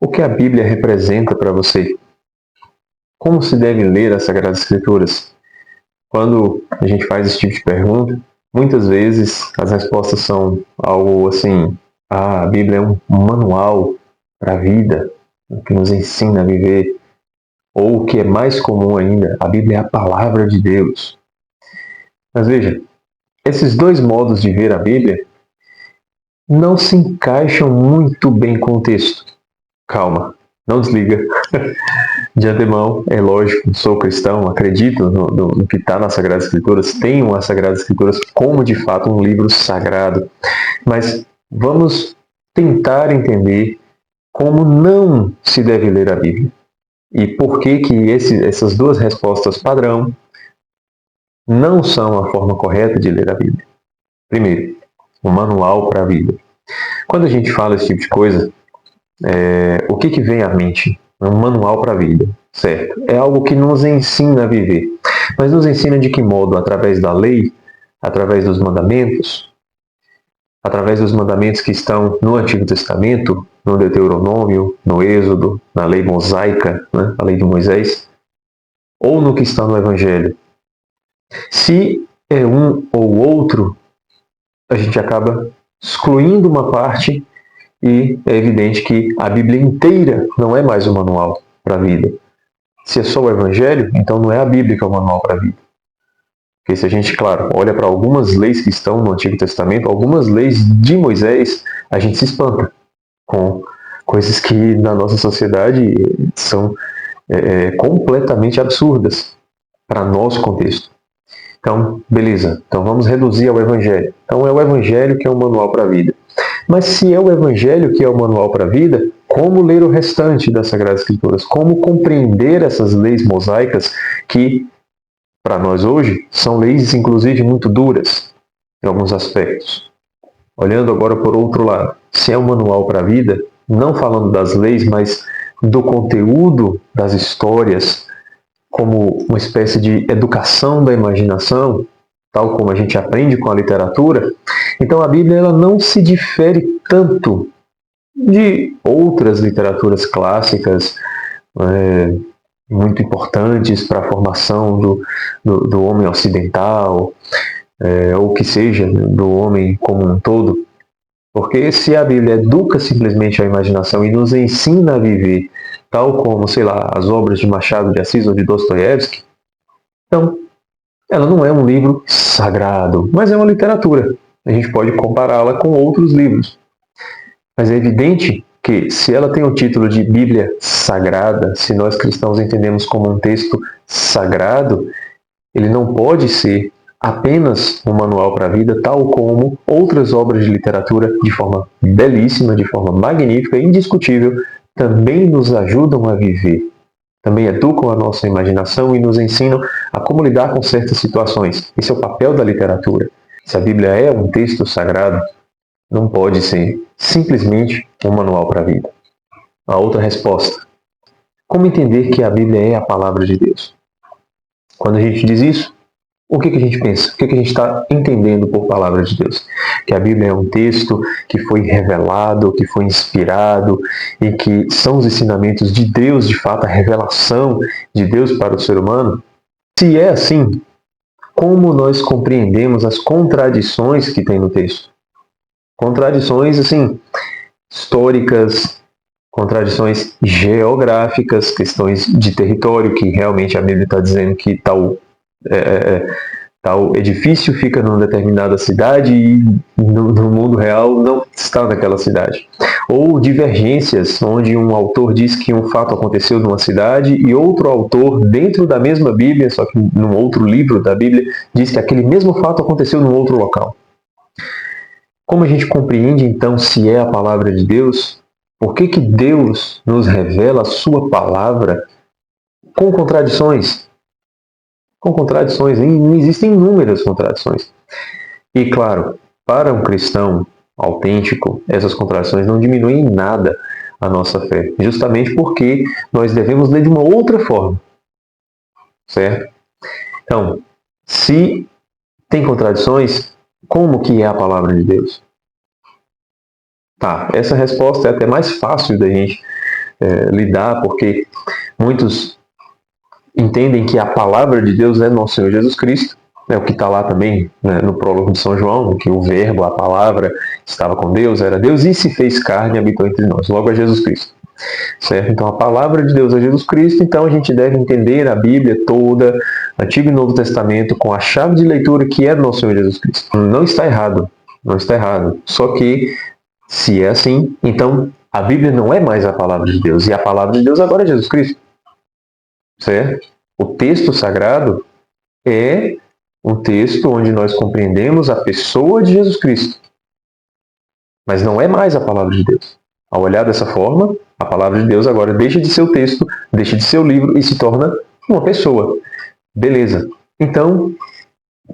O que a Bíblia representa para você? Como se deve ler as Sagradas Escrituras? Quando a gente faz esse tipo de pergunta, muitas vezes as respostas são algo assim: a Bíblia é um manual para a vida, que nos ensina a viver. Ou o que é mais comum ainda, a Bíblia é a palavra de Deus. Mas veja, esses dois modos de ver a Bíblia não se encaixam muito bem com o texto. Calma, não desliga. De antemão, é lógico, sou cristão, acredito no que está nas Sagradas Escrituras, tenho as Sagradas Escrituras como de fato um livro sagrado. Mas vamos tentar entender como não se deve ler a Bíblia. E por que essas duas respostas padrão não são a forma correta de ler a Bíblia. Primeiro, um manual para a vida. Quando a gente fala esse tipo de coisa, o que vem à mente? Um manual para a vida, certo? É algo que nos ensina a viver. Mas nos ensina de que modo? Através da lei? Através dos mandamentos? Através dos mandamentos que estão no Antigo Testamento, no Deuteronômio, no Êxodo, na lei mosaica, né? A lei de Moisés? Ou no que está no Evangelho? Se é um ou outro, a gente acaba excluindo uma parte e é evidente que a Bíblia inteira não é mais um manual para a vida. Se é só o Evangelho, então não é a Bíblia que é o manual para a vida. Porque se a gente, claro, olha para algumas leis que estão no Antigo Testamento, algumas leis de Moisés, a gente se espanta com coisas que na nossa sociedade são completamente absurdas para nosso contexto. Então, beleza. Então vamos reduzir ao Evangelho. Então é o Evangelho que é o manual para a vida. Mas se é o Evangelho que é o manual para a vida, como ler o restante das Sagradas Escrituras? Como compreender essas leis mosaicas que, para nós hoje, são leis inclusive muito duras em alguns aspectos? Olhando agora por outro lado, se é um manual para a vida, não falando das leis, mas do conteúdo das histórias, como uma espécie de educação da imaginação, tal como a gente aprende com a literatura, então a Bíblia ela não se difere tanto de outras literaturas clássicas muito importantes para a formação do homem ocidental, ou que seja, do homem como um todo. Porque se a Bíblia educa simplesmente a imaginação e nos ensina a viver tal como, sei lá, as obras de Machado de Assis ou de Dostoiévski, então ela não é um livro sagrado, mas é uma literatura. A gente pode compará-la com outros livros. Mas é evidente que, se ela tem o título de Bíblia Sagrada, se nós cristãos entendemos como um texto sagrado, ele não pode ser apenas um manual para a vida, tal como outras obras de literatura, de forma belíssima, de forma magnífica e indiscutível, também nos ajudam a viver. Também educam a nossa imaginação e nos ensinam a como lidar com certas situações. Esse é o papel da literatura. Se a Bíblia é um texto sagrado, não pode ser simplesmente um manual para a vida. A outra resposta: como entender que a Bíblia é a palavra de Deus? Quando a gente diz isso, o que a gente pensa? O que a gente está entendendo por palavra de Deus? Que a Bíblia é um texto que foi revelado, que foi inspirado e que são os ensinamentos de Deus, de fato, a revelação de Deus para o ser humano? Se é assim, como nós compreendemos as contradições que tem no texto? Contradições, assim, históricas, contradições geográficas, questões de território, que realmente a Bíblia está dizendo que tal edifício fica numa determinada cidade e no mundo real não está naquela cidade. Ou divergências, onde um autor diz que um fato aconteceu numa cidade e outro autor, dentro da mesma Bíblia, só que num outro livro da Bíblia, diz que aquele mesmo fato aconteceu num outro local. Como a gente compreende, então, se é a palavra de Deus? Por que Deus nos revela a sua palavra com contradições? Com contradições, existem inúmeras contradições. E, claro, para um cristão autêntico, essas contradições não diminuem em nada a nossa fé, justamente porque nós devemos ler de uma outra forma, certo? Então, se tem contradições, como que é a palavra de Deus? Tá, essa resposta é até mais fácil da gente lidar, porque muitos entendem que a palavra de Deus é nosso Senhor Jesus Cristo, o que está lá também, né, no prólogo de São João, que o verbo, a palavra, estava com Deus, era Deus e se fez carne e habitou entre nós. Logo é Jesus Cristo. Certo? Então a palavra de Deus é Jesus Cristo, então a gente deve entender a Bíblia toda, Antigo e Novo Testamento, com a chave de leitura que é nosso Senhor Jesus Cristo. Não está errado, não está errado. Só que, se é assim, então a Bíblia não é mais a palavra de Deus, e a palavra de Deus agora é Jesus Cristo. Certo? O texto sagrado é um texto onde nós compreendemos a pessoa de Jesus Cristo. Mas não é mais a palavra de Deus. Ao olhar dessa forma, a palavra de Deus agora deixa de ser o texto, deixa de ser o livro e se torna uma pessoa. Beleza. Então,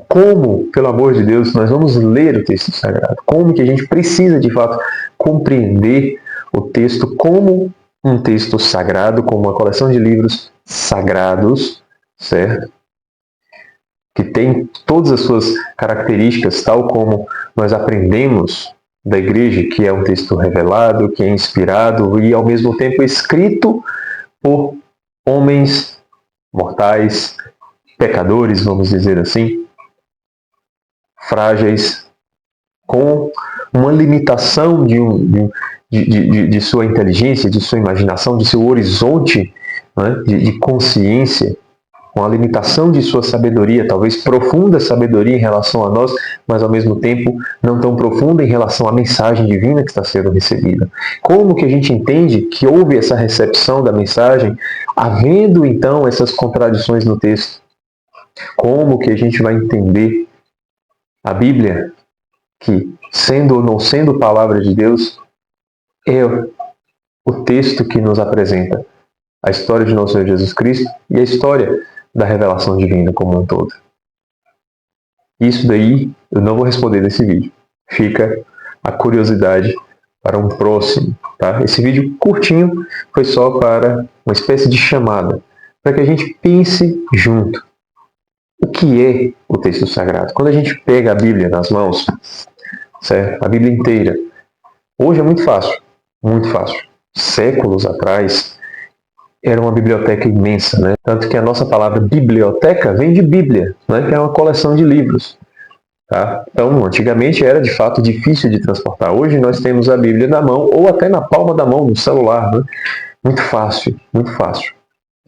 como, pelo amor de Deus, nós vamos ler o texto sagrado? Como que a gente precisa, de fato, compreender o texto como um texto sagrado, como uma coleção de livros sagrados, certo? Que tem todas as suas características, tal como nós aprendemos da igreja, que é um texto revelado, que é inspirado e, ao mesmo tempo, escrito por homens mortais, pecadores, vamos dizer assim, frágeis, com uma limitação de sua inteligência, de sua imaginação, de seu horizonte, né, de consciência, com a limitação de sua sabedoria, talvez profunda sabedoria em relação a nós, mas ao mesmo tempo não tão profunda em relação à mensagem divina que está sendo recebida. Como que a gente entende que houve essa recepção da mensagem, havendo então essas contradições no texto? Como que a gente vai entender a Bíblia, que, sendo ou não sendo palavra de Deus, é o texto que nos apresenta a história de nosso Senhor Jesus Cristo e a história da revelação divina como um todo? Isso daí eu não vou responder nesse vídeo. Fica a curiosidade para um próximo. Tá? Esse vídeo curtinho foi só para uma espécie de chamada, para que a gente pense junto. O que é o texto sagrado? Quando a gente pega a Bíblia nas mãos, certo? A Bíblia inteira, hoje é muito fácil, muito fácil. Séculos atrás, era uma biblioteca imensa, né? Tanto que a nossa palavra biblioteca vem de Bíblia, né? Que é uma coleção de livros. Tá? Então, antigamente era de fato difícil de transportar. Hoje nós temos a Bíblia na mão ou até na palma da mão, no celular. Né? Muito fácil, muito fácil.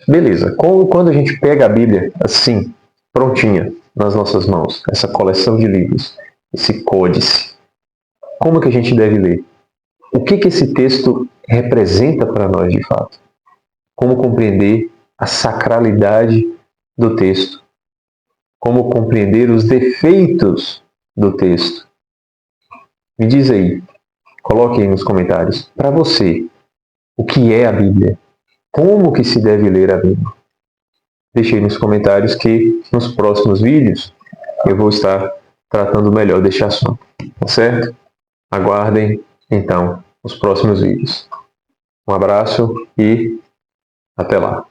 Beleza, quando a gente pega a Bíblia assim, prontinha, nas nossas mãos, essa coleção de livros, esse códice, como que a gente deve ler? O que esse texto representa para nós de fato? Como compreender a sacralidade do texto? Como compreender os defeitos do texto? Me diz aí, coloque aí nos comentários, para você, o que é a Bíblia? Como que se deve ler a Bíblia? Deixe aí nos comentários que nos próximos vídeos eu vou estar tratando melhor deste assunto, tá certo? Aguardem, então, os próximos vídeos. Um abraço e até lá.